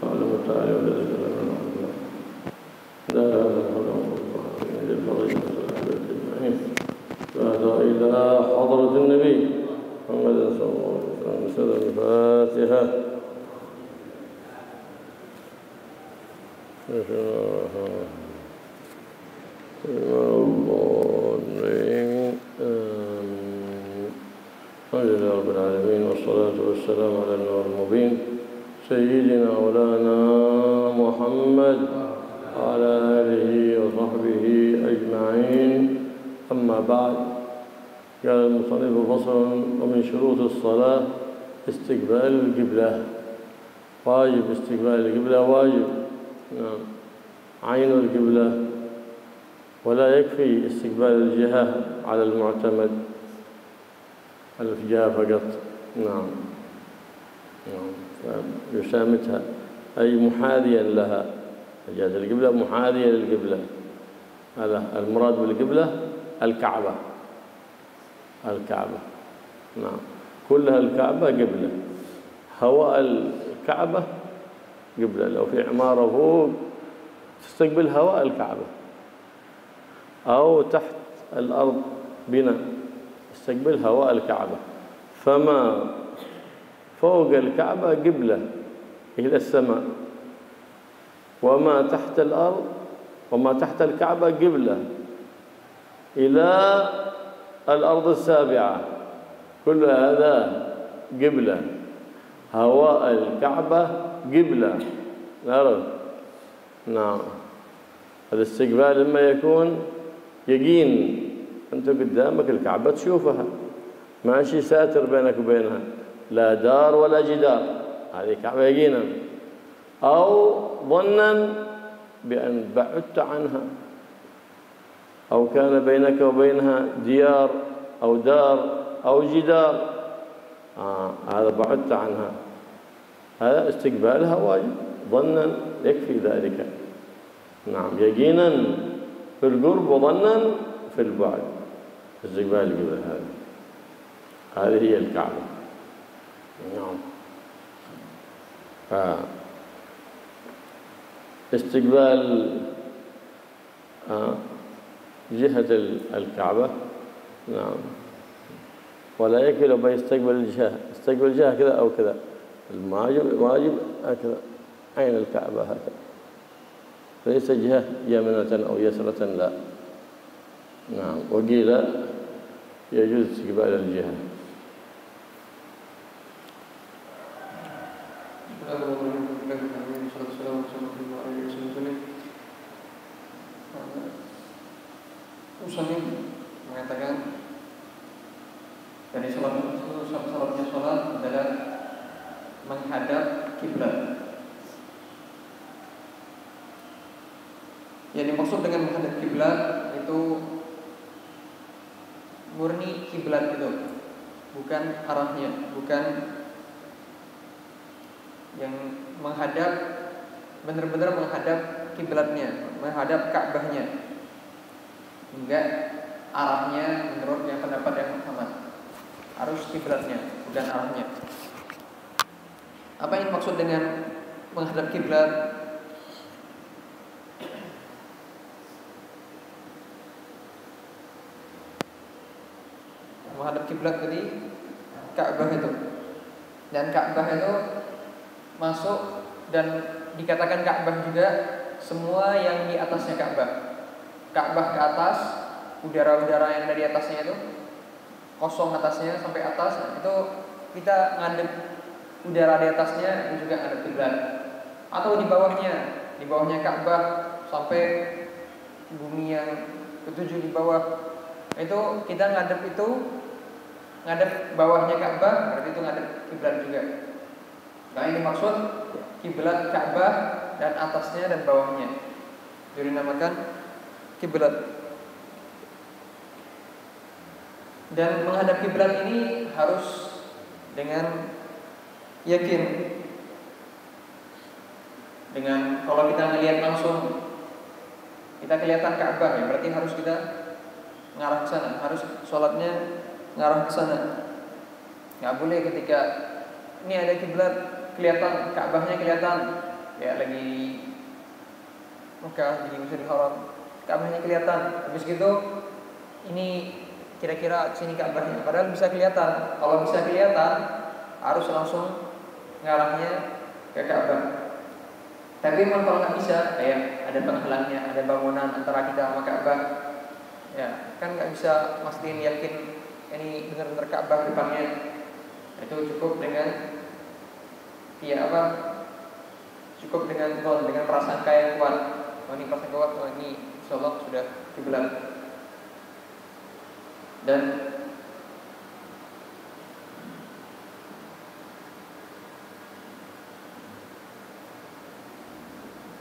أعلم تعالى ولا لا فهذا إلى حضرة النبي محمد صلى الله عليه وسلم. الفاتحة. الحمد لله رب العالمين، والصلاة والسلام على النور المبين سيدنا مولانا محمد وعلى آله وصحبه أجمعين. أما بعد، قال المصنف فصل: ومن شروط الصلاة استقبال القبلة. واجب استقبال القبلة، واجب. نعم، عين القبلة، ولا يكفي استقبال الجهة على المعتمد الجهة فقط. نعم، يسامتها أي محاذيا لها. جهة القبلة محاذية للقبلة. هذا المراد بالقبلة الكعبة. الكعبة، نعم، كلها الكعبة قبلة. هواء الكعبة قبلة. لو في عمارة فوق تستقبل هواء الكعبة، أو تحت الأرض بناء تستقبل هواء الكعبة. فما فوق الكعبة قبلة إلى السماء، وما تحت الأرض وما تحت الكعبة قبلة إلى الأرض السابعة. كل هذا قبلة. هواء الكعبة قبلة. نعم، الاستقبال لما يكون يقين، أنت قدامك الكعبة تشوفها، ماشي ساتر بينك وبينها، لا دار ولا جدار، هذه كعبة يقينا. أو ظنا بأن بعدت عنها، أو كان بينك وبينها ديار أو دار أو جدار، هذا بعدت عنها، هذا استقبالها واجب. ظنا يكفي ذلك. نعم، يقينا في القرب وظنا في البعد. استقبال القبلة هذه هي الكعبة. نعم. استقبال جهة الكعبة، نعم، ولا يكفي لو بيستقبل الجهة، استقبل الجهة كذا أو كذا. الواجب هكذا، عين الكعبة هكذا، ليس جهة يمنة أو يسرة، لا. نعم، وقيل يجوز استقبال الجهة. Muslim mengatakan dari salatnya sholat adalah menghadap kiblat. Yang dimaksud dengan menghadap kiblat itu murni kiblat itu, bukan arahnya, bukan yang menghadap, benar-benar menghadap kiblatnya, menghadap Ka'bahnya. Enggak, arahnya menurut yang pendapat yang Muhammad harus kiblatnya, bukan arahnya. Apa yang maksud dengan menghadap kiblat? Menghadap kiblat tadi Ka'bah itu, dan Ka'bah itu masuk dan dikatakan Ka'bah juga semua yang di atasnya Ka'bah. Ka'bah ke atas, udara-udara yang dari atasnya itu kosong atasnya sampai atas, itu kita ngadep udara di atasnya, itu juga ngadep kiblat. Atau di bawahnya Ka'bah sampai bumi yang ketujuh di bawah, itu kita ngadep bawahnya Ka'bah, berarti itu ngadep kiblat juga. Nah, ini maksud kiblat Ka'bah dan atasnya dan bawahnya itu dinamakan kiblat. Dan menghadap kiblat ini harus dengan yakin. Dengan kalau kita melihat langsung, kita kelihatan Ka'bah, ya berarti harus kita ngarah ke sana, harus sholatnya ngarah ke sana. Nggak boleh ketika ini ada kiblat kelihatan, Ka'bahnya kelihatan, ya lagi Mekah di Masjidil Haram, Ka'bahnya kelihatan. Habis gitu ini kira-kira sini Ka'bahnya, padahal bisa kelihatan. Kalau bisa kelihatan harus langsung ngarahnya ke Ka'bah. Tapi memang kalau nggak bisa, kayak ada penghalangnya, ada bangunan antara kita sama Ka'bah, ya kan nggak bisa mastiin yakin ini benar-benar Ka'bah depannya. Itu cukup dengan cukup dengan prasangka yang kuat. Oh ini prasangka kuat, oh ini insyaallah sudah kiblat. Dan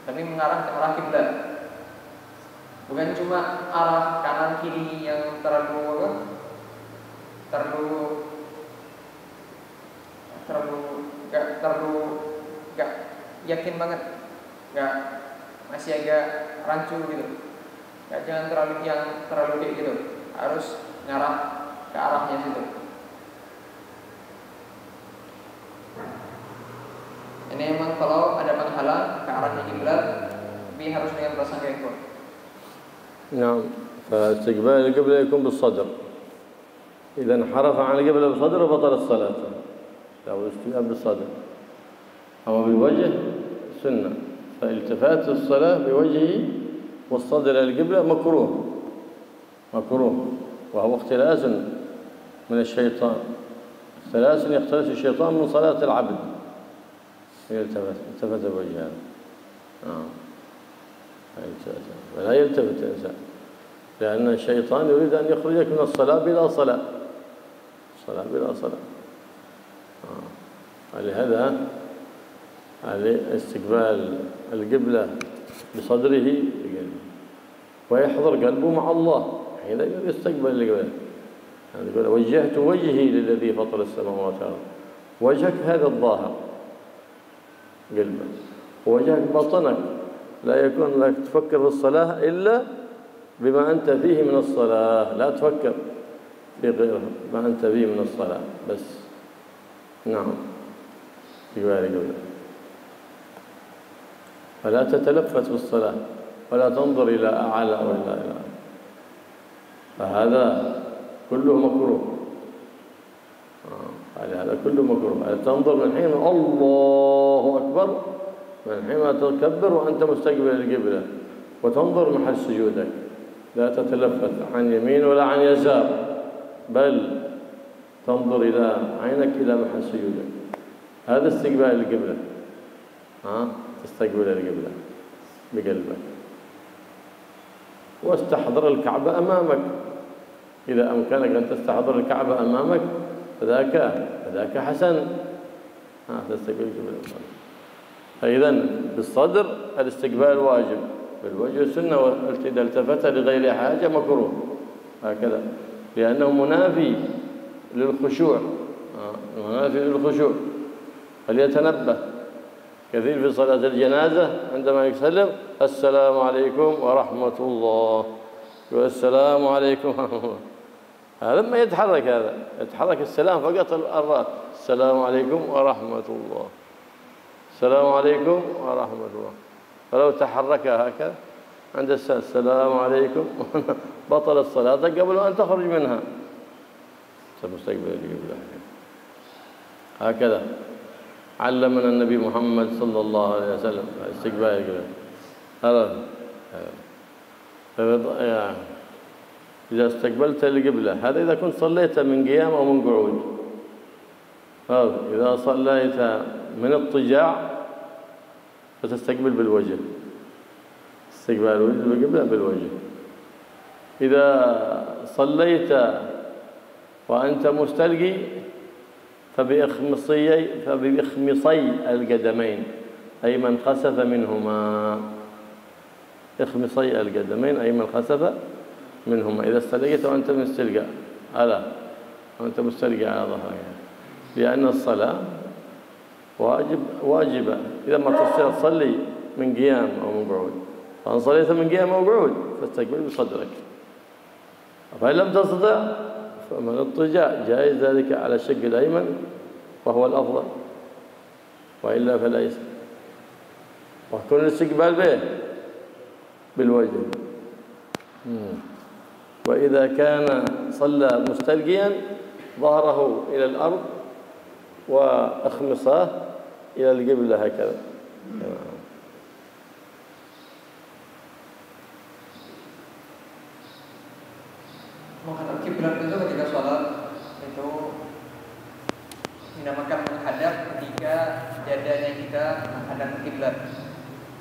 tapi mengarah ke arah kiblat, bukan cuma arah kanan kiri yang terlalu nggak yakin banget, masih agak rancu gitu. Jangan terlalu kayak gitu, harus ngarah ke arahnya situ. Ini memang kalau ada penghalang ke arahnya kiblat, tapi harus dengan prasangka yang kuat. نعم. فاستقبال القبلة يكون بالصدر. إذا انحرف عن القبلة بالصدر بطل الصلاة. أو الاستقبال بالصدر. أما بالوجه سنة. فالتفات الصلاة بوجهه والصدر إلى القبلة مكروه، وهو اختلاس من الشيطان. اختلاس يختلس الشيطان من صلاة العبد. التفت بوجهه. فلا يلتفت الإنسان، لأن الشيطان يريد أن يخرجك من الصلاة بلا صلاة. ولهذا عليه استقبال القبلة بصدره ويحضر قلبه مع الله حين يستقبل القبلة. يقول وجهت وجهي للذي فطر السماوات والأرض. وجهك هذا الظاهر قلبك، ووجهك بطنك. لا يكون لك تفكر في الصلاة إلا بما أنت فيه من الصلاة، لا تفكر في غيره ما أنت فيه من الصلاة بس. نعم. فلا تتلفت في الصلاة ولا تنظر إلى أعلى ولا إلى، فهذا كله مكروه. هذا كله مكروه. تنظر من حين الله أكبر، من حين تكبر وأنت مستقبل القبلة، وتنظر محل سجودك، لا تتلفت عن يمين ولا عن يسار، بل تنظر إلى عينك إلى محل سجودك. هذا استقبال القبلة. تستقبل القبلة بقلبك، واستحضر الكعبة أمامك. إذا أمكنك أن تستحضر الكعبة أمامك فذاك حسن. تستقبل القبلة. فإذا بالصدر الاستقبال واجب، بالوجه سنة، وإذا التفت لغير حاجة مكروه. هكذا، لأنه منافي للخشوع. فليتنبه. كثير في صلاة الجنازة عندما يسلم السلام عليكم ورحمة الله، والسلام عليكم ورحمة الله. هذا لما يتحرك السلام فقط الراس. السلام عليكم ورحمة الله، السلام عليكم ورحمة الله. فلو تحرك هكذا عند السلام عليكم بطل الصلاة قبل أن تخرج منها. مستقبل القبلة. هكذا علمنا النبي محمد صلى الله عليه وسلم استقبال القبلة. إذا استقبلت القبلة، هذا إذا كنت صليت من قيام أو من قعود. إذا صليت من اضطجاع فتستقبل بالوجه، استقبال الوجه بالقبلة بالوجه. إذا صليت وأنت مستلقي فبإخمصي القدمين، أي من خسف منهما. إخمصي القدمين أي من خسف منهما. إذا استلقيت وأنت مستلقى وأنت مستلقى على ظهرك، لأن الصلاة واجبة. إذا ما تستطيع تصلي من قيام أو من قعود، فإن صليت من قيام أو قعود فاستقبل بصدرك. فإن لم تستطع فمن اضطجاع جائز ذلك على الشق الأيمن وهو الأفضل، وإلا فلا يصح. وكل الاستقبال به بالوجه. وإذا كان صلى مستلقيا ظهره إلى الأرض وأخمصاه إلى القبلة هكذا. Menghadap kiblat itu ketika sholat itu dinamakan menghadap ketika dadanya kita menghadap kiblat,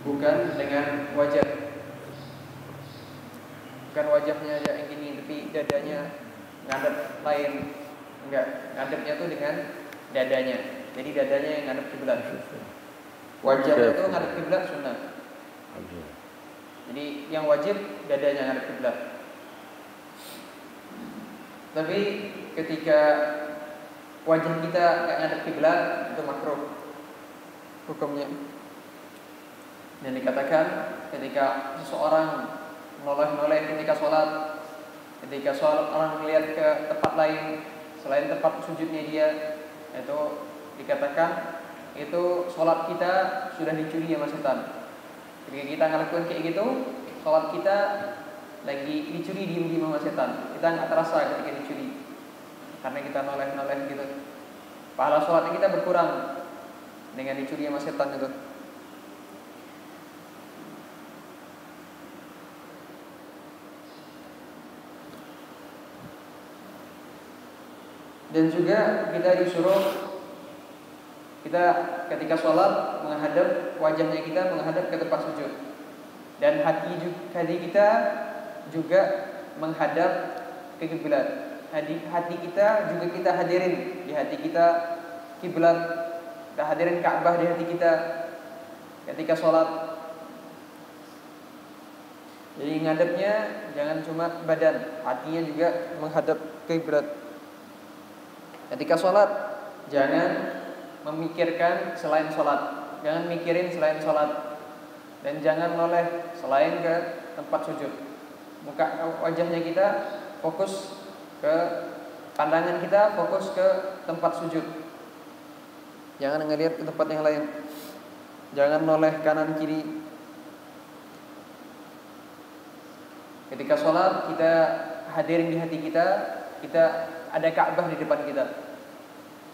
bukan dengan wajah. Bukan wajahnya aja yang gini, tapi dadanya ngadep lain. Enggak, ngadepnya tuh dengan dadanya. Jadi dadanya yang ngadep kiblat. Wajahnya itu ngadep kiblat sunnah. Jadi yang wajib dadanya ngadep kiblat. Tapi ketika wajah kita nggak ngadep kiblat itu makruh hukumnya. Dan dikatakan ketika seseorang noleh-noleh ketika sholat, ketika orang melihat ke tempat lain selain tempat sujudnya dia, itu dikatakan itu sholat kita sudah dicuri sama setan. Ketika kita ngelakuin kayak gitu, sholat kita lagi dicuri diem-diem sama setan. Kita nggak terasa ketika dicuri, karena kita noleh-noleh gitu. Pahala sholatnya kita berkurang dengan dicuri sama setan itu. Dan juga kita disuruh kita ketika sholat menghadap wajahnya kita menghadap ke tempat sujud, dan hati kita juga menghadap ke kiblat. Hati kita juga kita hadirin di hati kita kiblat, kita hadirin Ka'bah di hati kita ketika sholat. Jadi ngadepnya jangan cuma badan, hatinya juga menghadap ke kiblat. Ketika sholat jangan memikirkan selain sholat, jangan mikirin selain sholat, dan jangan noleh selain ke tempat sujud. Muka wajahnya kita fokus ke pandangan kita, fokus ke tempat sujud. Jangan ngelihat ke tempat yang lain. Jangan noleh kanan kiri. Ketika sholat kita hadirin di hati kita, kita ada Ka'bah di depan kita.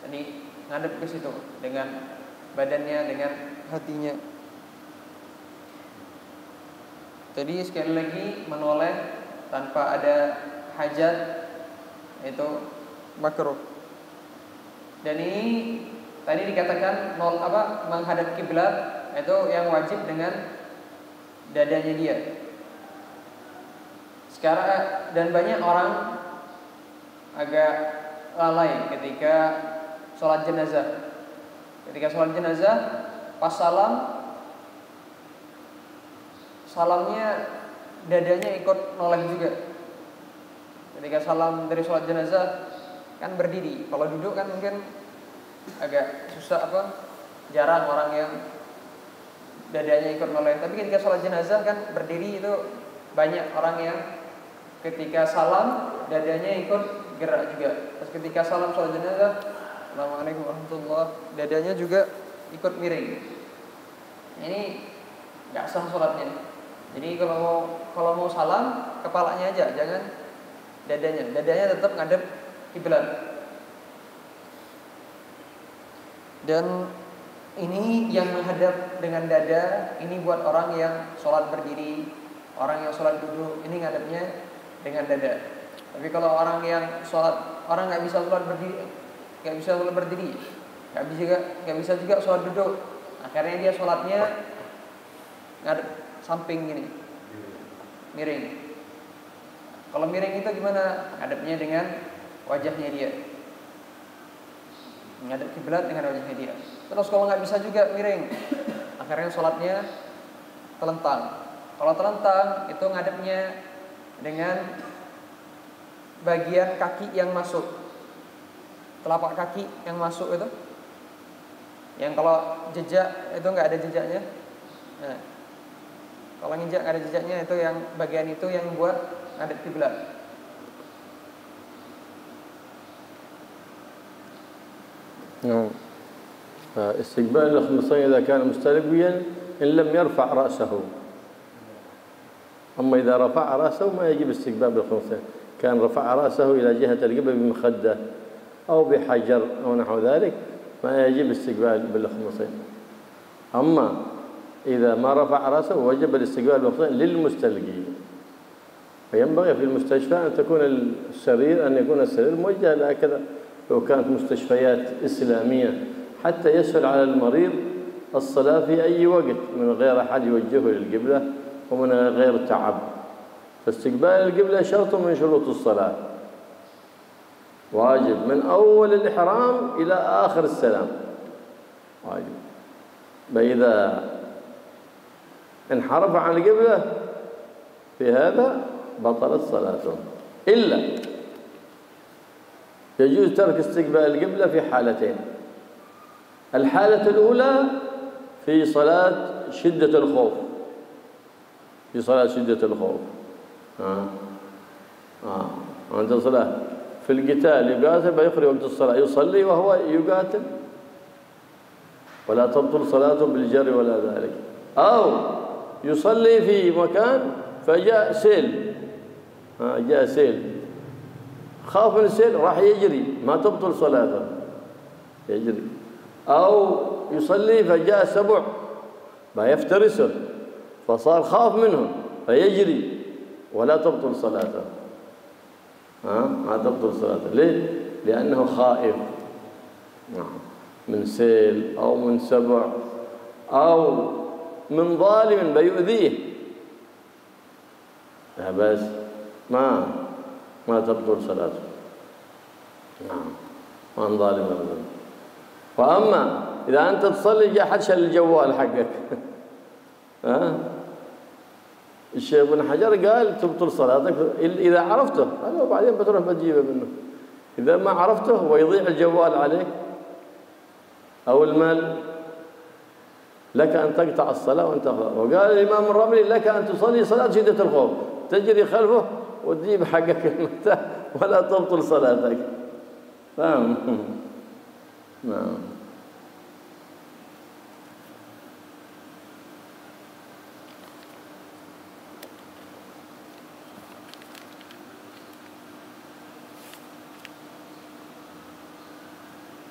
Jadi ngadep ke situ dengan badannya, dengan hatinya. Jadi sekali lagi menoleh tanpa ada hajat itu makruh. Dan ini tadi dikatakan menghadap kiblat itu yang wajib dengan dadanya dia. Sekarang dan banyak orang agak lalai ketika sholat jenazah. Ketika sholat jenazah pas salamnya dadanya ikut noleh juga. Ketika salam dari sholat jenazah kan berdiri. Kalau duduk kan mungkin agak susah jarang orang yang dadanya ikut noleh. Tapi ketika sholat jenazah kan berdiri, itu banyak orang yang ketika salam dadanya ikut gerak juga. Terus ketika salam sholat jenazah, Assalamualaikum warahmatullahi, dadanya juga ikut miring. Ini nggak sah sholatnya. Jadi kalau mau salam kepalanya aja, jangan dadanya. Dadanya tetap ngadep kiblat. Dan ini yang menghadap dengan dada, ini buat orang yang sholat berdiri, orang yang sholat duduk, ini ngadepnya dengan dada. Tapi kalau orang yang sholat, orang nggak bisa sholat berdiri, nggak bisa juga sholat duduk. Akhirnya dia sholatnya ngadep samping gini, miring. Kalau miring itu gimana? Ngadepnya dengan wajahnya dia, ngadep kiblat dengan wajahnya dia. Terus kalau nggak bisa juga miring, akhirnya sholatnya telentang. Kalau telentang itu ngadepnya dengan bagian kaki yang masuk, telapak kaki yang masuk itu, yang kalau jejak itu nggak ada jejaknya. Nah, kalau nginjak nggak ada jejaknya, itu yang bagian itu yang buat ngadep kiblat. استقبال الخمسين إذا كان مستلقيا إن لم يرفع رأسه. أما إذا رفع رأسه ما يجب استقبال بالخمسين. كان رفع رأسه إلى جهة القبلة بمخدة أو بحجر أو نحو ذلك ما يجب استقبال بالخمسين. أما إذا ما رفع رأسه وجب الاستقبال بالخمسين للمستلقي. فينبغي في المستشفى أن تكون أن يكون السرير موجه لهكذا لو كانت مستشفيات إسلامية حتى يسهل على المريض الصلاة في أي وقت من غير أحد يوجهه للقبلة ومن غير تعب. فاستقبال القبلة شرط من شروط الصلاة واجب من أول الإحرام إلى آخر السلام واجب. فإذا انحرف عن القبلة في هذا بطلت صلاته. إلا يجوز ترك استقبال القبلة في حالتين. الحالة الأولى في صلاة شدة الخوف، في صلاة شدة الخوف عند الصلاة في القتال يقاتل فيخرج وقت الصلاة يصلي وهو يقاتل ولا تبطل صلاته بالجر ولا ذلك. أو يصلي في مكان فجاء سيل جاء سيل خاف من السيل راح يجري ما تبطل صلاته يجري. أو يصلي فجاء سبع فيفترسه فصار خاف منه فيجري ولا تبطل صلاته ما تبطل صلاته. ليه؟ لأنه خائف من سيل أو من سبع أو من ظالم بيؤذيه بس ما تبطل صلاته ما ظالم أبدا. وأما إذا أنت تصلي جاء حد شل الجوال حقك الشيخ ابن حجر قال تبطل صلاتك إذا عرفته وبعدين بتروح بتجيبه منه. إذا ما عرفته ويضيع الجوال عليك أو المال لك أن تقطع الصلاة وأنت خلاص. وقال الإمام الرملي لك أن تصلي صلاة شدة الخوف تجري خلفه وتجيب حقك المتاع ولا تبطل صلاتك. فاهم؟ نعم.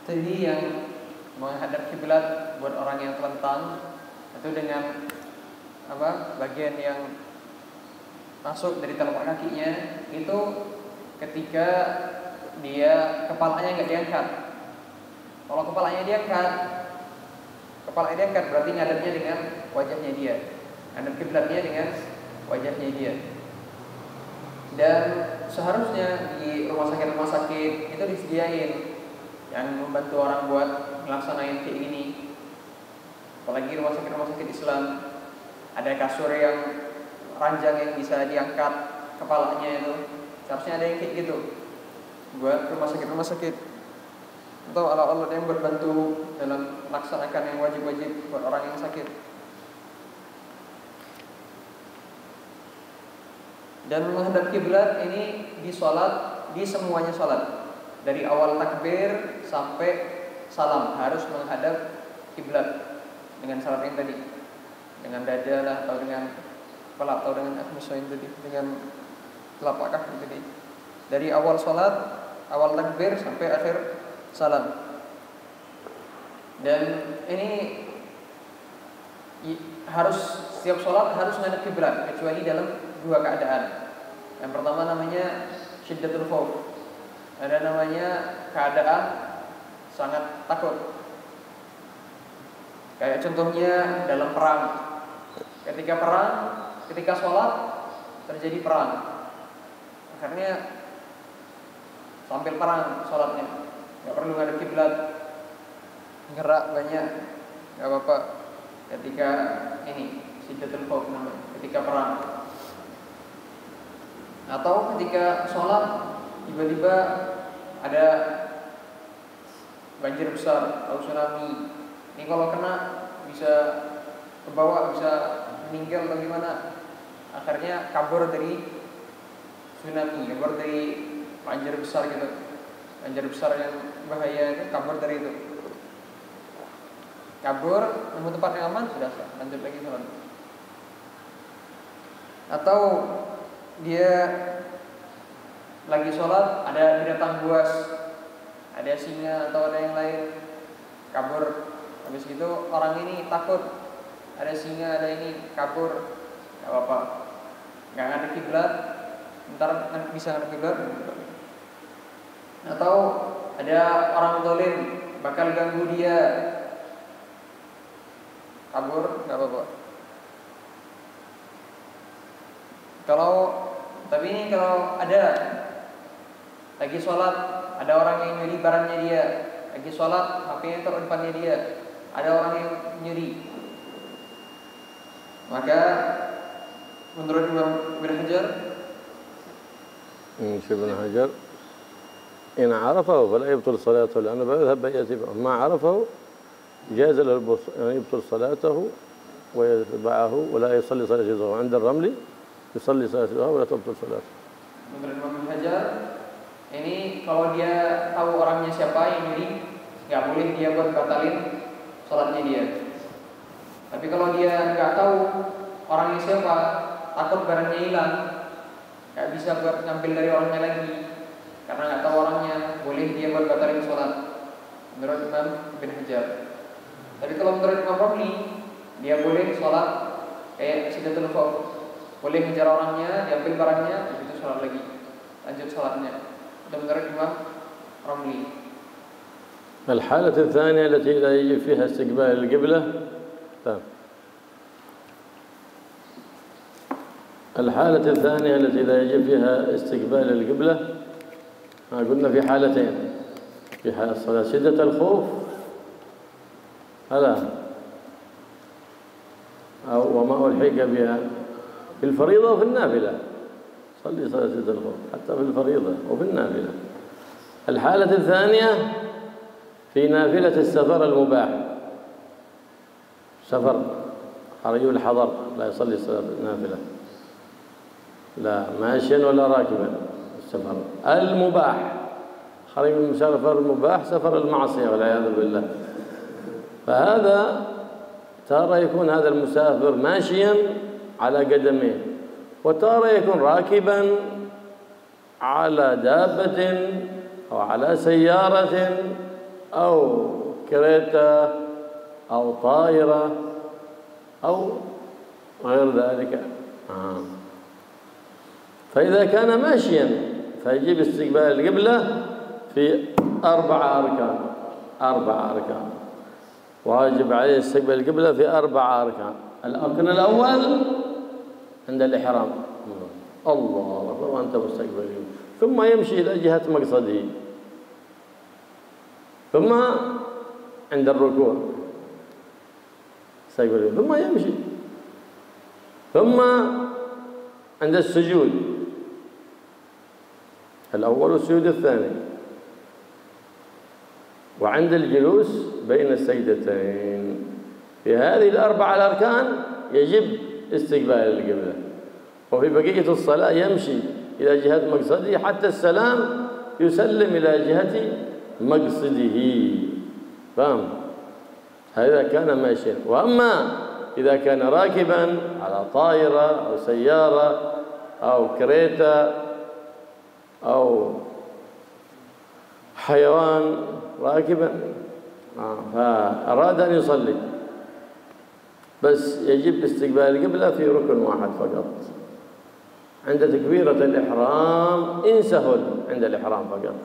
Tadi yang menghadap kiblat buat orang yang telentang itu dengan bagian yang masuk dari telapak kakinya itu ketika dia kepalanya nggak diangkat. Kalau kepalanya diangkat berarti ngadapnya dengan wajahnya dia, ngadap kiblatnya dengan wajahnya dia. Dan seharusnya di rumah sakit itu disediain yang membantu orang buat melaksanakan kayak gini. Apalagi rumah sakit Islam ada kasur yang ranjang yang bisa diangkat kepalanya itu. Seharusnya ada yang kayak gitu buat rumah sakit atau alat-alat yang berbantu dalam melaksanakan yang wajib-wajib buat orang yang sakit. Dan menghadap kiblat ini di semuanya sholat. Dari awal takbir sampai salam harus menghadap kiblat dengan syarat yang tadi, dengan dada lah atau dengan kepala atau dengan akhmusain tadi, dengan telapak kaki tadi. Dari awal sholat, awal takbir sampai akhir salam. Dan ini harus setiap sholat harus menghadap kiblat kecuali dalam dua keadaan. Yang pertama namanya syiddatul khauf. Ada namanya keadaan sangat takut. Kayak contohnya dalam perang. Ketika sholat terjadi perang. Akhirnya sambil perang sholatnya, nggak perlu ngadep kiblat, gerak banyak, nggak apa-apa. Ketika ini syiddatul khauf namanya, ketika perang. Atau ketika sholat tiba-tiba ada banjir besar atau tsunami. Ini kalau kena bisa ke bawah, bisa meninggal atau gimana. Akhirnya kabur dari tsunami, kabur dari banjir besar gitu. Banjir besar yang bahaya itu kabur dari itu. kabur, nemu tempat yang aman, sudah sah, lanjut lagi sholat. Atau dia lagi sholat, ada binatang buas, ada singa atau ada yang lain, kabur. Habis gitu orang ini takut, ada singa, ada ini, kabur, nggak apa-apa, nggak ngadep kiblat, ntar bisa ngadep kiblat. Atau ada orang zalim bakal ganggu dia, kabur, nggak apa-apa. Tapi ini kalau ada lagi sholat, ada orang yang nyuri barangnya dia, lagi sholat, HP-nya taruh depannya dia, ada orang yang nyuri, maka menurut Imam Ibn Hajar, ابن حجر إن عرفه فلا يبطل صلاته لأنه يذهب يتبعه، ما عرفه جاز له أن يبطل صلاته ويتبعه ولا يصلي صلاة الظهر، عند الرمل يصلي صلاة الظهر ولا تبطل صلاته. Menurut Imam Ibn Hajar, ini kalau dia tahu orangnya siapa yang nyuri, nggak boleh dia buat batalin sholatnya dia. Tapi kalau dia nggak tahu orangnya siapa, takut barangnya hilang, nggak bisa buat ngambil dari orangnya lagi karena nggak tahu orangnya, boleh dia buat batalin sholat. Menurut Imam Ibn Hajar. Tapi kalau menurut Imam Romli, dia boleh sholat kayak Sidatul Khawf, boleh ngejar orangnya, diambil barangnya, itu sholat lagi, lanjut sholatnya. Itu menurut Imam Romli. الحالة الثانية التي لا يجب فيها استقبال القبلة، الحالة الثانية التي لا يجب فيها استقبال القبلة، قلنا في حالتين، في حالة الصلاة شدة الخوف هلا أو وما ألحق بها في الفريضة وفي النافلة، صلي صلاة شدة الخوف حتى في الفريضة وفي النافلة. الحالة الثانية في نافلة السفر المباح، سفر حري الحضر لا يصلي صلاة النافلة، لا ماشيا ولا راكبا، السفر المباح، خرج من سفر المباح سفر المعصية والعياذ بالله. فهذا تارة يكون هذا المسافر ماشيا على قدميه، وتارة يكون راكبا على دابة أو على سيارة أو كريتا أو طائرة أو غير ذلك. فإذا كان ماشيا فيجب استقبال القبلة في 4 أركان، 4 أركان، واجب عليه استقبال القبلة في 4 أركان. الركن الأول عند الإحرام، الله أكبر وأنت مستقبل القبلة، ثم يمشي إلى جهة مقصده، ثم عند الركوع استقبل القبلة، ثم يمشي، ثم عند السجود الأول والسجود الثاني، وعند الجلوس بين السجدتين. في هذه ال4 الأركان يجب استقبال القبلة، وفي بقية الصلاة يمشي إلى جهة مقصده حتى السلام يسلم إلى جهة مقصده، فهم؟ هذا كان ماشيا. وأما إذا كان راكبا على طائرة أو سيارة أو كريتا أو حيوان راكبا فأراد أن يصلي، بس يجب استقبال القبلة في ركن واحد فقط، عند تكبيرة الإحرام إن سهل، عند الإحرام فقط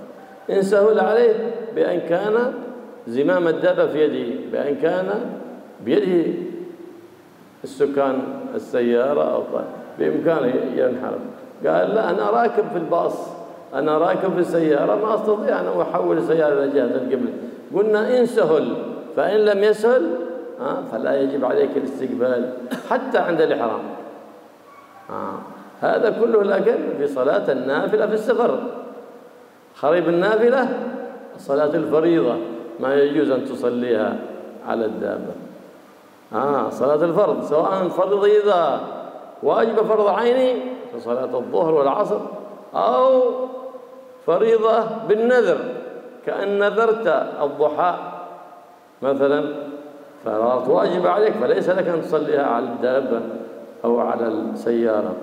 إن سهل عليه بأن كان زمام الدابة في يده، بأن كان بيده السكان السيارة أو بإمكانه ينحرف. قال لا أنا راكب في الباص، أنا راكب في السيارة ما أستطيع أن أحول السيارة إلى جهة القبلة. قلنا إن سهل، فإن لم يسهل فلا يجب عليك الاستقبال حتى عند الإحرام. هذا كله لكن في صلاة النافلة في السفر. خريب النافلة صلاة الفريضة ما يجوز أن تصليها على الدابة. صلاة الفرض سواء فرضية واجب فرض عيني كصلاة الظهر والعصر، أو فريضة بالنذر كأن نذرت الضحى مثلا فالصلاة واجب عليك، فليس لك أن تصليها على الدابة أو على السيارة.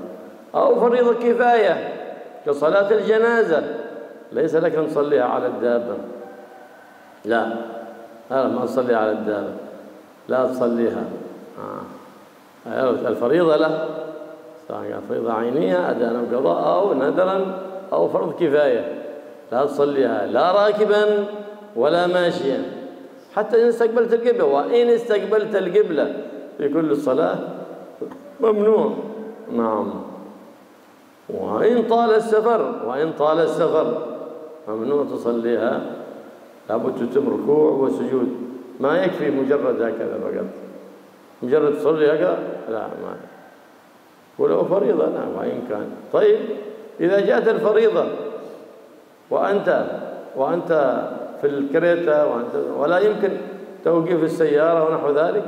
أو فريضة كفاية كصلاة الجنازة، ليس لك أن تصليها على الدابة، لا ما تصليها على الدابة، لا تصليها. الفريضة له سواء فريضة عينية أداء أو قضاء أو نذرا أو فرض كفاية، لا تصليها لا راكبا ولا ماشيا، حتى إن استقبلت القبلة. وإن استقبلت القبلة في كل الصلاة ممنوع. نعم. وإن طال السفر ممنوع تصليها، لابد تتم ركوع وسجود، ما يكفي مجرد هكذا فقط، مجرد تصلي هكذا لا، ما ولو فريضة نعم وإن كان. طيب إذا جاءت الفريضة وأنت في الكريتة ولا يمكن توقيف السيارة ونحو ذلك،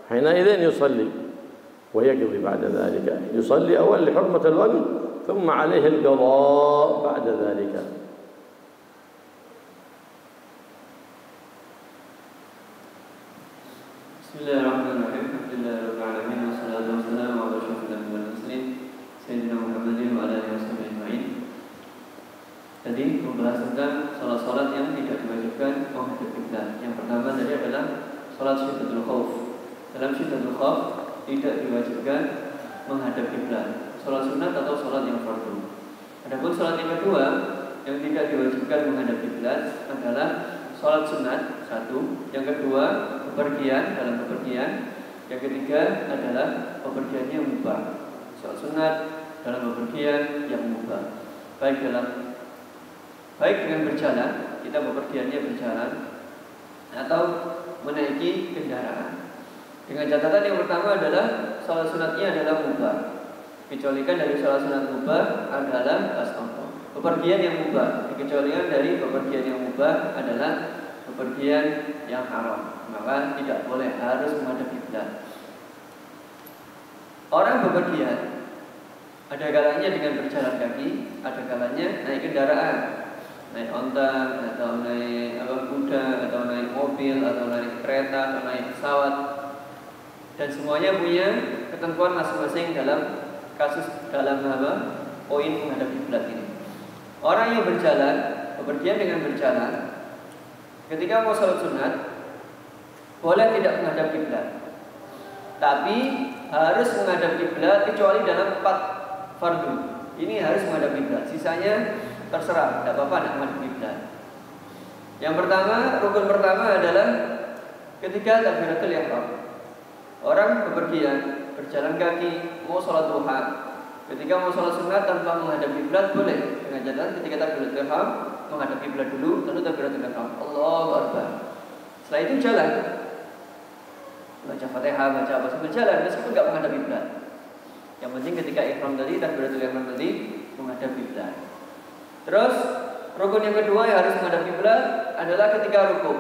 حينئذ يصلي ويقضي بعد ذلك. يصلي أولا لحرمة الوقت، ثم عليه القضاء بعد ذلك. بسم الله الرحمن الرحيم. الحمد لله رب العالمين، والصلاة والسلام على أشرف الأنبياء والمرسلين Sayyidina Muhammadin wa alihi wasallam. Tadi membahas tentang salat-salat yang tidak diwajibkan menghadap kiblat. Yang pertama tadi adalah salat syiddatul khauf. Dalam syiddatul khauf tidak diwajibkan menghadap kiblat, salat sunat atau salat yang fardu. Adapun salat yang kedua yang tidak diwajibkan menghadap kiblat adalah salat sunat satu, yang kedua bepergian, dalam bepergian, yang ketiga adalah bepergiannya mubah. Salat sunat dalam bepergian yang mubah, baik dengan berjalan, kita bepergiannya berjalan, atau menaiki kendaraan. Dengan catatan yang pertama adalah salat sunatnya adalah mubah. Dikecualikan dari salat sunat mubah adalah bepergian yang mubah. Dikecualikan dari bepergian yang mubah adalah bepergian yang haram, maka tidak boleh harus menghadap kiblat. Orang bepergian ada kalanya dengan berjalan kaki, ada kalanya naik kendaraan, naik onta atau naik kuda atau naik mobil atau naik kereta atau naik pesawat, dan semuanya punya ketentuan masing-masing dalam poin menghadap kiblat ini. Orang yang berjalan, bepergian dengan berjalan, ketika mau salat sunat boleh tidak menghadap kiblat, tapi harus menghadap kiblat kecuali dalam 4 fardu. Ini harus menghadap kiblat, sisanya terserah, tidak apa-apa tidak menghadap kiblat. Yang pertama, rukun pertama adalah ketika takbiratul ihram. Orang bepergian, berjalan kaki, mau sholat duha, ketika mau sholat sunat tanpa menghadap kiblat boleh, dengan catatan ketika takbiratul ihram menghadap kiblat dulu, lalu takbiratul ihram, Allahu Akbar. Setelah itu jalan, baca Fatihah, baca apa sambil jalan, meskipun tidak menghadap kiblat. Yang penting ketika ihram tadi, takbiratul ihram tadi menghadap kiblat. Terus rukun yang kedua yang harus menghadap kiblat adalah ketika rukuk.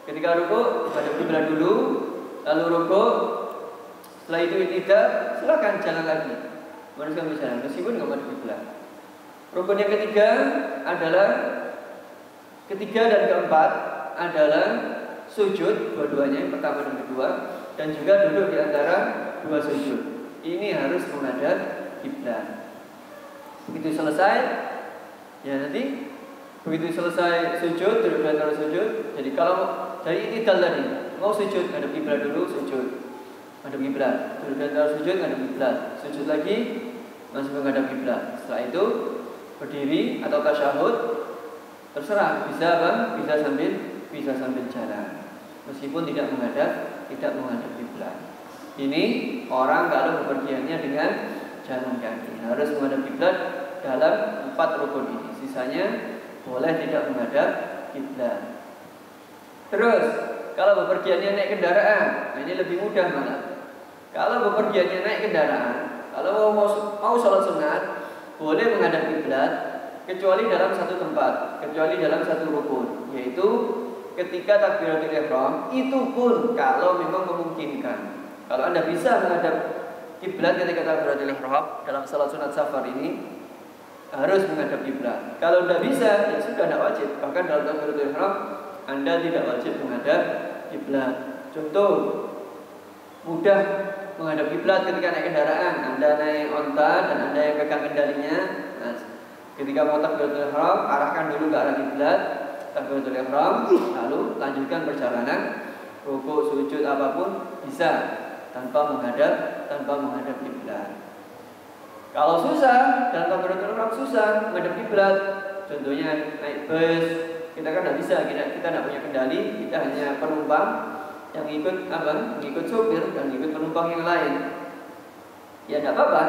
Ketika rukuk menghadap kiblat dulu, lalu rukuk. Setelah itu i'tidal, silakan jalan lagi, meneruskan berjalan meskipun nggak menghadap kiblat. Rukun yang ketiga adalah ketiga dan keempat adalah sujud, dua-duanya, yang pertama dan kedua, dan juga duduk di antara dua sujud. Ini harus menghadap kiblat. Begitu selesai, ya nanti begitu selesai sujud, duduk di antara sujud. Jadi kalau dari i'tidal tadi mau sujud, menghadap kiblat dulu, sujud, menghadap kiblat, duduk di antara sujud, menghadap kiblat, sujud lagi, masih menghadap kiblat. Setelah itu berdiri atau tasyahud, terserah, bisa apa? Bisa sambil jalan, meskipun tidak menghadap kiblat. Ini orang kalau bepergiannya dengan jalan kaki harus menghadap kiblat dalam 4 rukun ini. Sisanya boleh tidak menghadap kiblat. Terus kalau bepergiannya naik kendaraan, nah ini lebih mudah malah. Kalau bepergiannya naik kendaraan, kalau mau sholat sunat boleh menghadap kiblat, kecuali dalam satu tempat, kecuali dalam satu rukun, yaitu ketika takbiratul ihram. Itu pun kalau memang memungkinkan. Kalau Anda bisa menghadap kiblat ketika takbiratul ihram dalam salat sunat safar ini, harus menghadap kiblat. Kalau tidak bisa, ya sudah, tidak wajib. Bahkan dalam takbiratul ihram Anda tidak wajib menghadap kiblat. Contoh, mudah menghadap kiblat ketika naik kendaraan. Anda naik onta dan Anda yang pegang kendalinya. Nah, ketika mau takbiratul ihram, arahkan dulu ke arah kiblat, takbiratul ihram, lalu lanjutkan perjalanan, rukuk, sujud apapun bisa tanpa menghadap kiblat. Kalau susah dan takbiratul ihram susah menghadap kiblat, contohnya naik bus, kita kan tidak bisa, kita tidak punya kendali, kita hanya penumpang yang ngikut sopir dan ngikut penumpang yang lain. Ya tidak apa-apa,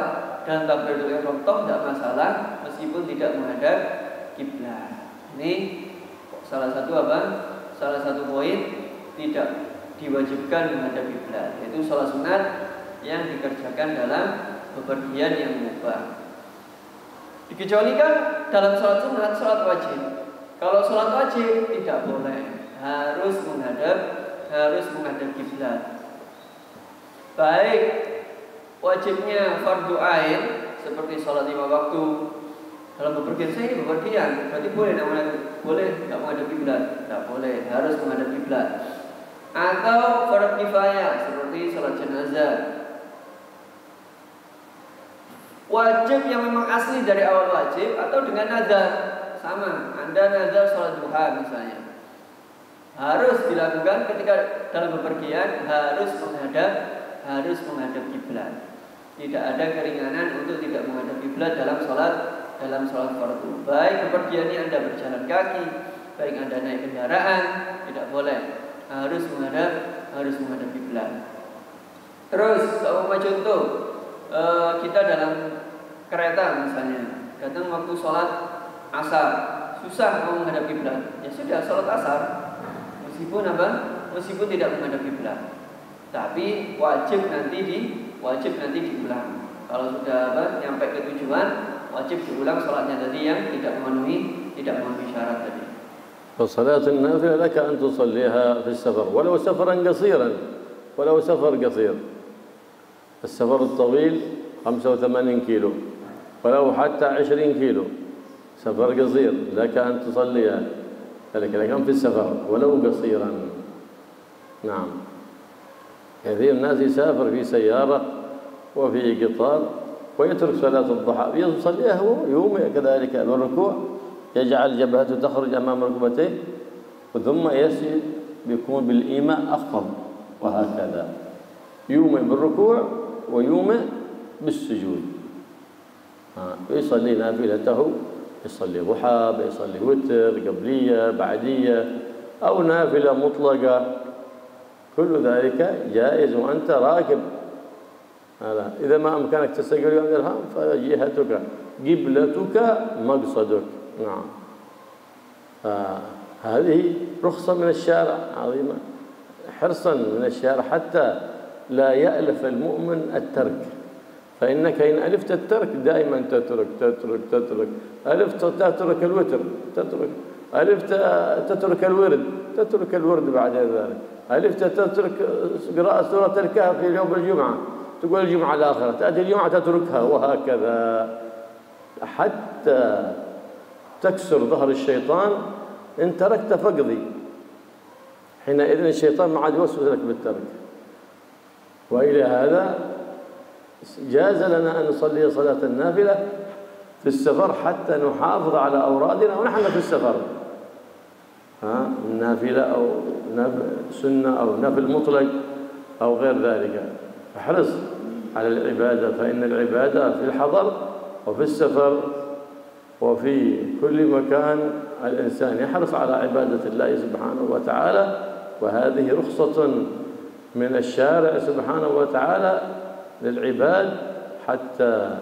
dalam takbiratul ihram toh tidak masalah meskipun tidak menghadap kiblat. Ini salah satu poin tidak diwajibkan menghadap kiblat, yaitu sholat sunat yang dikerjakan dalam bepergian yang mubah. Dikecualikan dalam sholat sunat, sholat wajib. Kalau sholat wajib tidak boleh, harus menghadap kiblat. Baik wajibnya fardu ain seperti sholat 5 waktu. Dalam bepergian saya bepergian, berarti boleh tidak menghadap kiblat? Tidak boleh, harus menghadap kiblat. Atau fardu kifayah seperti sholat jenazah. Wajib yang memang asli dari awal wajib atau dengan nazar sama. Anda nazar sholat duha misalnya, harus dilakukan ketika dalam bepergian, harus menghadap kiblat. Tidak ada keringanan untuk tidak menghadap kiblat dalam sholat fardu. Baik bepergiannya Anda berjalan kaki, baik Anda naik kendaraan, tidak boleh, harus menghadap kiblat. Terus kalau contoh, kita dalam kereta misalnya, datang waktu sholat asar, susah mau menghadap kiblat, ya sudah sholat asar, meskipun tidak menghadap kiblat, tapi wajib nanti diulang. Kalau sudah nyampe ke tujuan, wajib diulang sholatnya tadi yang tidak memenuhi syarat tadi. فصلاة النافلة لك أن تصليها في السفر ولو سفرا قصيرا، ولو سفر قصير. السفر الطويل 85 كيلو، ولو حتى 20 كيلو، سفر قصير لك أن تصليها لكن في السفر ولو قصيرا. نعم، كثير الناس يسافر في سيارة وفي قطار ويترك صلاة الضحى، يصليها هو يوم كذلك بالركوع، يجعل جبهته تخرج أمام ركبتيه ثم يسجد، بيكون بالإيماء أخفض، وهكذا يومئ بالركوع ويومئ بالسجود. يصلي نافلته، يصلي ضحى، يصلي وتر، قبلية، بعدية، أو نافلة مطلقة، كل ذلك جائز وأنت راكب. إذا ما أمكنك تستقبل يوم الإرهام فجهتك قبلتك مقصدك. نعم، هذه رخصة من الشارع عظيمة، حرصا من الشارع حتى لا يألف المؤمن الترك، فإنك إن ألفت الترك دائما تترك، ألفت تترك الوتر، ألفت تترك الورد بعد ذلك، ألفت تترك قراءة سورة الكهف في يوم الجمعة، تقول الجمعة الآخرة، تأتي الجمعة تتركها، وهكذا حتى تكسر ظهر الشيطان. إن تركت فقضي، حينئذ الشيطان ما عاد يوسوس لك بالترك. وإلى هذا جاز لنا أن نصلي صلاة النافلة في السفر حتى نحافظ على أورادنا ونحن في السفر، النافلة أو سنة أو نفل مطلق أو غير ذلك. احرص على العبادة، فإن العبادة في الحضر وفي السفر وفي كل مكان الإنسان يحرص على عبادة الله سبحانه وتعالى، وهذه رخصة من الشارع سبحانه وتعالى للعباد حتى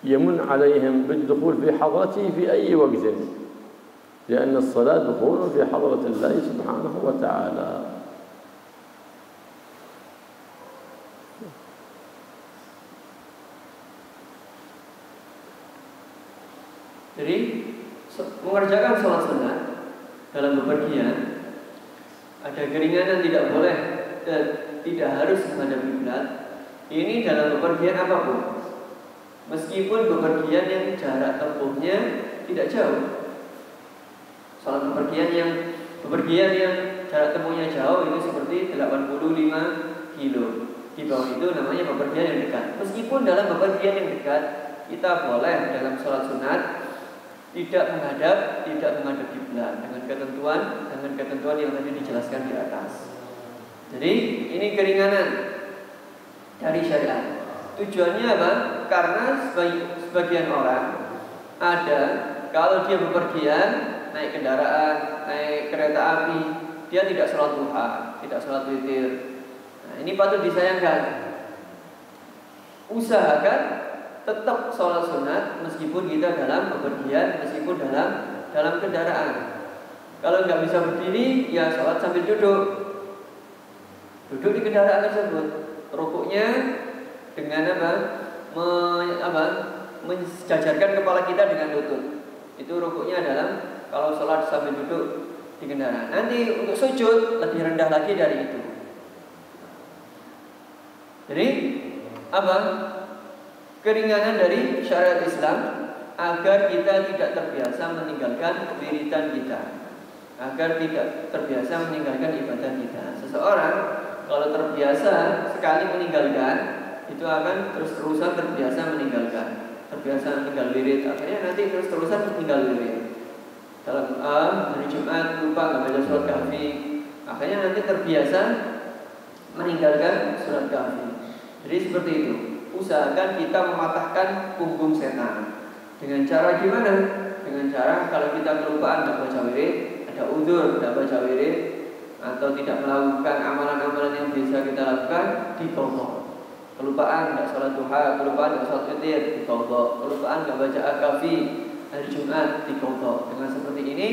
يمن عليهم بالدخول في حضرته في أي وقت، لأن الصلاة دخول في حضرة الله سبحانه وتعالى. Jadi mengerjakan sholat sunat dalam bepergian ada keringanan, tidak boleh dan tidak harus menghadap kiblat. Ini dalam bepergian apapun, meskipun bepergian yang jarak tempuhnya tidak jauh. Sholat bepergian yang jarak tempuhnya jauh, itu seperti 85 kilo. Di bawah itu namanya bepergian yang dekat. Meskipun dalam bepergian yang dekat, kita boleh dalam sholat sunat tidak menghadap kiblat dengan ketentuan yang tadi dijelaskan di atas. Jadi ini keringanan dari syariat. Tujuannya apa? Karena sebagian orang ada, kalau dia bepergian, naik kendaraan, naik kereta api, dia tidak sholat duha, tidak sholat witir. Nah, ini patut disayangkan. Usahakan tetap sholat sunat meskipun kita dalam bepergian, meskipun dalam kendaraan. Kalau nggak bisa berdiri, ya sholat sambil duduk di kendaraan tersebut. Rukuknya dengan menjajarkan kepala kita dengan lutut. Itu rukuknya dalam kalau sholat sambil duduk di kendaraan. Nanti untuk sujud lebih rendah lagi dari itu. Jadi keringanan dari syariat Islam agar kita tidak terbiasa meninggalkan wiridan kita, agar tidak terbiasa meninggalkan ibadah kita. Seseorang kalau terbiasa sekali meninggalkan, itu akan terus-terusan terbiasa meninggalkan, terbiasa meninggal wirid, akhirnya nanti terus-terusan meninggal wirid. Dalam hari Jumat lupa nggak baca surat kahfi, akhirnya nanti terbiasa meninggalkan surat kahfi. Jadi seperti itu. Usahakan kita mematahkan punggung setan. Dengan cara gimana? Dengan cara kalau kita kelupaan nggak baca wirid, ada uzur nggak baca wirid, atau tidak melakukan amalan-amalan yang bisa kita lakukan, diqadha. Kelupaan nggak sholat duha, kelupaan nggak sholat witir, diqadha. Kelupaan nggak baca al-kahfi hari Jumat, diqadha. Dengan seperti ini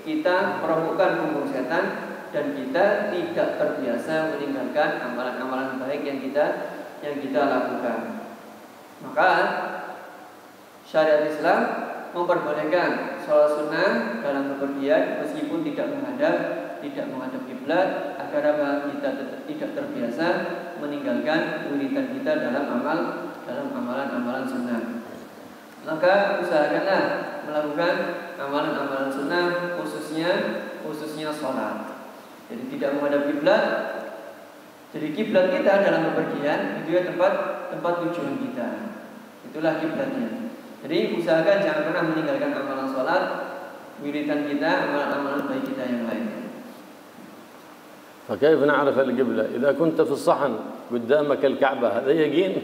kita meremukkan punggung setan dan kita tidak terbiasa meninggalkan amalan-amalan baik yang kita lakukan. Maka syariat Islam memperbolehkan sholat sunnah dalam bepergian meskipun tidak menghadap kiblat, agar kita tidak terbiasa meninggalkan wiridan kita dalam amalan-amalan sunnah. Maka usahakanlah melakukan amalan-amalan sunnah, khususnya sholat. Jadi tidak menghadap kiblat. Jadi kiblat kita dalam bepergian itu ya tempat tujuan kita. Itulah kiblatnya. Jadi usahakan jangan pernah meninggalkan amalan sholat, wiridan kita, amalan-amalan baik kita yang lain. فكيف نعرف القبلة؟ إذا كنت في الصحن قدامك الكعبة هذا يقين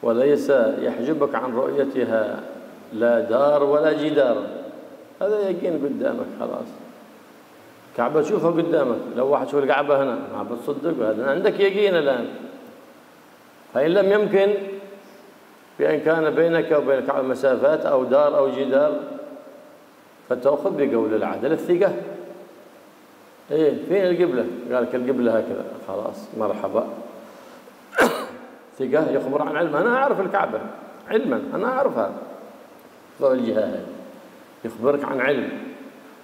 وليس يحجبك عن رؤيتها لا دار ولا جدار، هذا يقين قدامك خلاص. كعبة تشوفها قدامك، لو واحد شوف الكعبة هنا ما بتصدق، هذا عندك يقين الآن. فإن لم يمكن بأن كان بينك وبين الكعبة مسافات أو دار أو جدار فتأخذ بقول العدل الثقة. فين القبلة؟ قال لك القبلة هكذا، خلاص مرحبا. ثقة يخبر عن علم، أنا أعرف الكعبة علما، أنا أعرفها فوق الجهة هذه، يخبرك عن علم،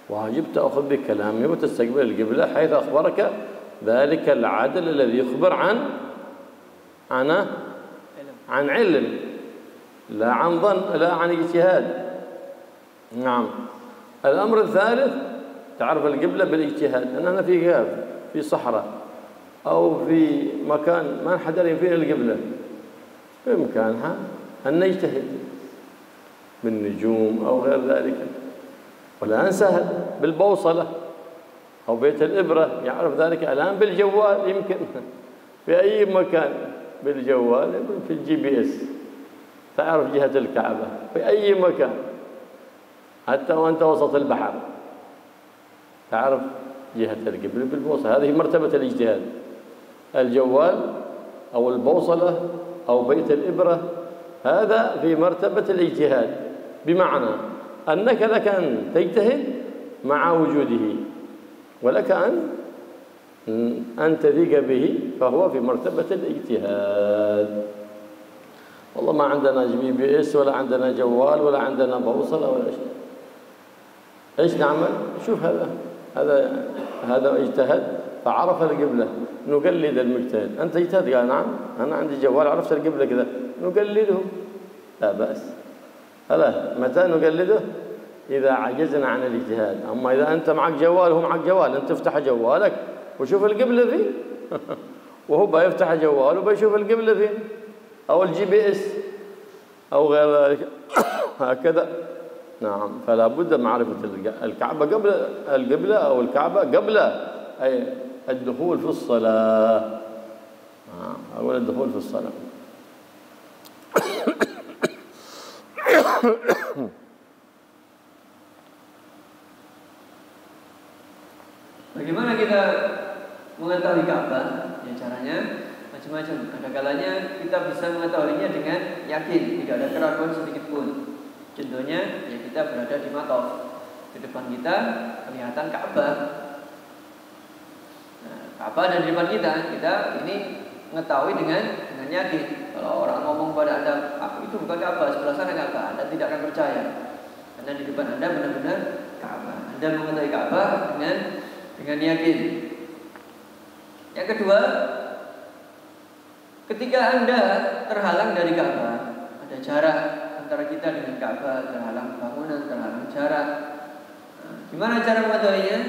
واجب تأخذ بكلامه وتستقبل القبلة حيث أخبرك ذلك العدل الذي يخبر عن علم، لا عن ظن، لا عن اجتهاد. نعم. الأمر الثالث تعرف القبلة بالاجتهاد. أنا في صحراء أو في مكان ما حد يعرف فين القبلة، بإمكانها أن نجتهد بالنجوم أو غير ذلك. والآن سهل بالبوصلة أو بيت الإبرة يعرف ذلك الآن بالجوال، يمكن في أي مكان بالجوال في الGPS تعرف جهة الكعبة في أي مكان، حتى وأنت وسط البحر تعرف جهة القبلة بالبوصلة. هذه مرتبة الاجتهاد. الجوال أو البوصلة أو بيت الإبرة هذا في مرتبة الاجتهاد، بمعنى أنك لك أن تجتهد مع وجوده ولك أن تثق به، فهو في مرتبة الاجتهاد. والله ما عندنا GPS ولا عندنا جوال ولا عندنا بوصلة ولا شيء، ايش نعمل؟ شوف هذا اجتهد فعرف القبلة، نقلد المجتهد. أنت اجتهد، قال نعم أنا عندي جوال عرفت القبلة كذا، نقلده لا بأس. هلا متى نقلده؟ إذا عجزنا عن الاجتهاد. أما إذا أنت معك جوال وهو معك جوال، أنت تفتح جوالك وشوف القبلة فين وهو بيفتح جواله وبيشوف القبلة فين، أو الGPS أو غير ذلك هكذا. نعم، فلا بد من معرفة الكعبة قبل القبلة، أو الكعبة قبل أي الدخول في الصلاة. أول الدخول في الصلاة. Bagaimana kita mengetahui Ka'bah? Ya, caranya macam-macam. Ada kalanya kita bisa mengetahuinya dengan yakin, tidak ada keraguan sedikit pun. Contohnya, ya kita berada di Matof, di depan kita kelihatan Ka'bah. Nah, Ka'bah ada di depan kita ini mengetahui dengan yakin. Kalau orang ngomong pada Anda, itu bukan Ka'bah, sebelah sana Ka'bah, Anda tidak akan percaya. Karena di depan Anda benar-benar Ka'bah. Anda mengetahui Ka'bah dengan yakin. Yang kedua, ketika Anda terhalang dari Ka'bah, ada jarak antara kita dengan Ka'bah, terhalang bangunan, terhalang jarak. Nah, gimana cara mengetahuinya?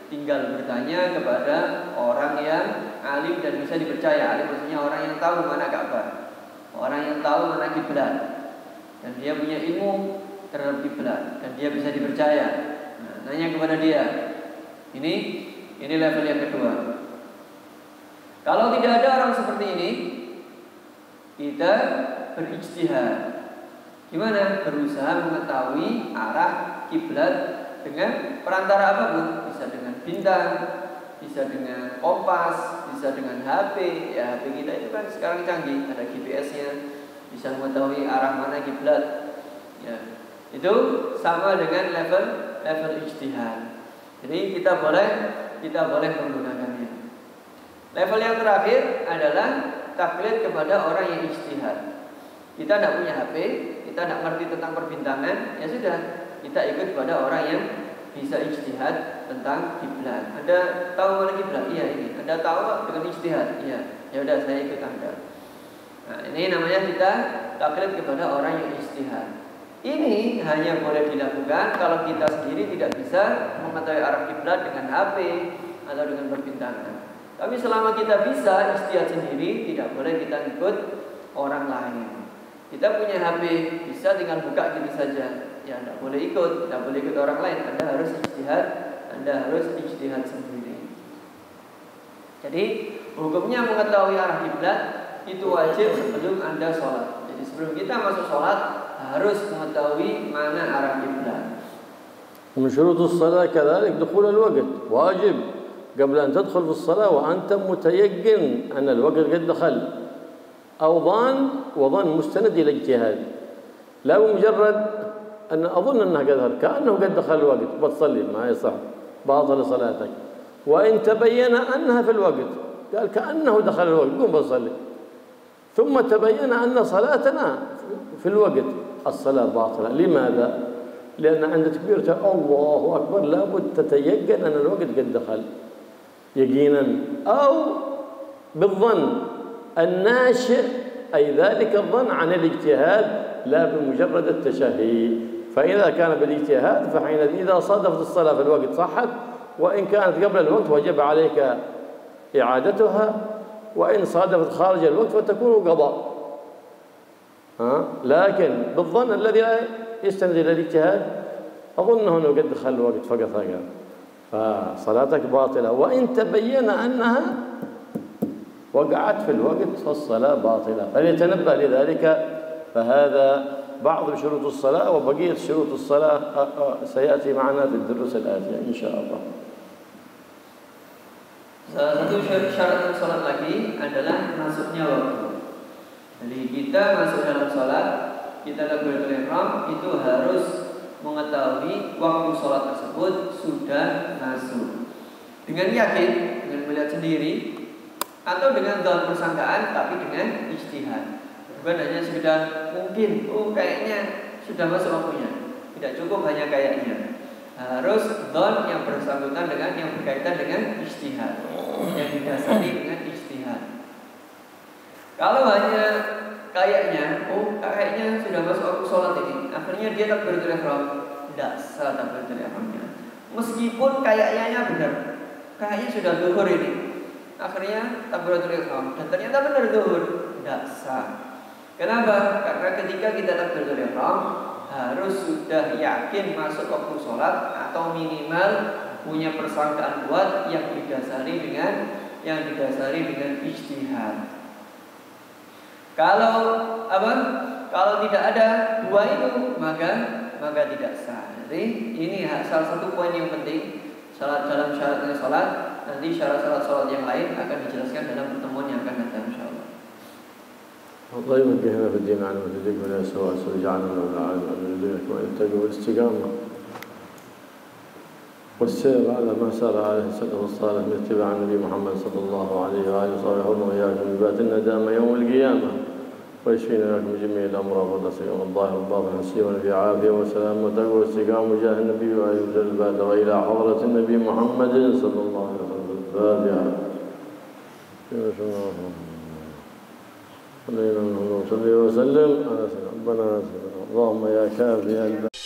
Tinggal bertanya kepada orang yang alim dan bisa dipercaya. Alim maksudnya orang yang tahu mana Ka'bah, orang yang tahu mana kiblat, dan dia punya ilmu terhadap kiblat, dan dia bisa dipercaya. Nah, nanya kepada dia. Ini level yang kedua. Kalau tidak ada orang seperti ini, kita berijtihad. Gimana? Berusaha mengetahui arah kiblat dengan perantara apapun. Bisa dengan bintang, bisa dengan kompas, bisa dengan HP. Ya, HP kita itu kan sekarang canggih, ada GPS-nya, bisa mengetahui arah mana kiblat. Ya, itu sama dengan level ijtihad. Jadi kita boleh menggunakannya. Level yang terakhir adalah taklid kepada orang yang ijtihad. Kita tidak punya HP, kita tidak mengerti tentang perbintangan, ya sudah, kita ikut kepada orang yang bisa ijtihad tentang kiblat. Anda tahu mana kiblat? Iya ini. Anda tahu dengan ijtihad? Iya. Ya udah, saya ikut Anda. Nah, ini namanya kita taklid kepada orang yang ijtihad. Ini hanya boleh dilakukan kalau kita sendiri tidak bisa mengetahui arah kiblat dengan HP atau dengan perbintangan. Tapi selama kita bisa ijtihad sendiri, tidak boleh kita ikut orang lain. Kita punya HP, bisa tinggal buka gitu saja. Ya, tidak boleh ikut orang lain. Anda harus ijtihad sendiri. Jadi hukumnya mengetahui arah kiblat itu wajib sebelum Anda sholat. Jadi sebelum kita masuk sholat harus mengetahui mana arah kiblat. ومن شروط الصلاة كذلك دخول الوقت، واجب قبل أن تدخل في الصلاة وأنت متيقن أن الوقت قد دخل، أو وظن مستند إلى اجتهاد، لا بمجرد أن أظن أنها قد كأنه قد دخل الوقت بتصلي، ما يصح، باطل صلاتك. وإن تبين أنها في الوقت، قال كأنه دخل الوقت، قم بصلي. ثم تبين أن صلاتنا في الوقت، الصلاة باطلة. لماذا؟ لأن عند تكبيرة الله أكبر لابد تتيقن أن الوقت قد دخل يقينا، أو بالظن الناشئ، أي ذلك الظن عن الاجتهاد لا بمجرد التشهي. فإذا كان بالاجتهاد فحينئذ إذا صادفت الصلاة في الوقت صحت، وإن كانت قبل الوقت وجب عليك إعادتها، وإن صادفت خارج الوقت فتكون قضاء. لكن بالظن الذي يستند إلى الاجتهاد أظنه أنه قد دخل الوقت فقط هكذا، فصلاتك باطلة. وإن تبين أنها وقعت في الوقت فالصلاة باطلة، فليتنبه لذلك. فهذا بعض شروط الصلاة، وبقية شروط الصلاة سيأتي معنا في الدروس الآتية إن شاء الله. Salah satu syarat sholat lagi adalah masuknya waktu. Jadi kita masuk dalam sholat, kita takbiratul ihram itu harus mengetahui waktu sholat tersebut sudah masuk. Dengan yakin, dengan melihat sendiri, atau dengan dalam persangkaan, tapi dengan ijtihad. Bukan hanya sekedar mungkin, kayaknya sudah masuk waktunya. Tidak cukup hanya kayaknya. Harus dhon yang bersangkutan dengan yang berkaitan dengan ijtihad, yang didasari dengan ijtihad. Kalau hanya kayaknya sudah masuk waktu sholat ini, akhirnya dia takbiratul ihram, tidak sah takbiratul ihramnya. Meskipun kayaknya benar, kayaknya sudah zuhur ini, akhirnya takbiratul ihram dan ternyata benar zuhur, tidak sah. Kenapa? Karena ketika kita takbiratul ihram harus sudah yakin masuk waktu sholat atau minimal punya persangkaan kuat yang didasari dengan ijtihad. Kalau tidak ada dua itu maka tidak sah. Jadi ini salah satu poin yang penting dalam syaratnya salat. Nanti syarat-syarat salat yang lain akan dijelaskan dalam pertemuan yang akan datang insyaallah. الله يوجهنا في الدين عنه وتجيب ولا سواء ويجعلنا من العالم من دينك والتقوى والاستقامة والسير على ما سار عليه السلف الصالح من اتباع النبي محمد صلى الله عليه وآله وصحبه وإياكم ببات الندامة يوم القيامة ويشفينا لكم جميع الأمراض والأسقام الظاهر والباطن نسيونا في عافية وسلام وتقوى والاستقامة وجاه النبي وآله وسلم وإلى حضرة النبي محمد صلى الله عليه وسلم الفاتحة. صلى وسلم على سيدنا ربنا اللهم يا كافي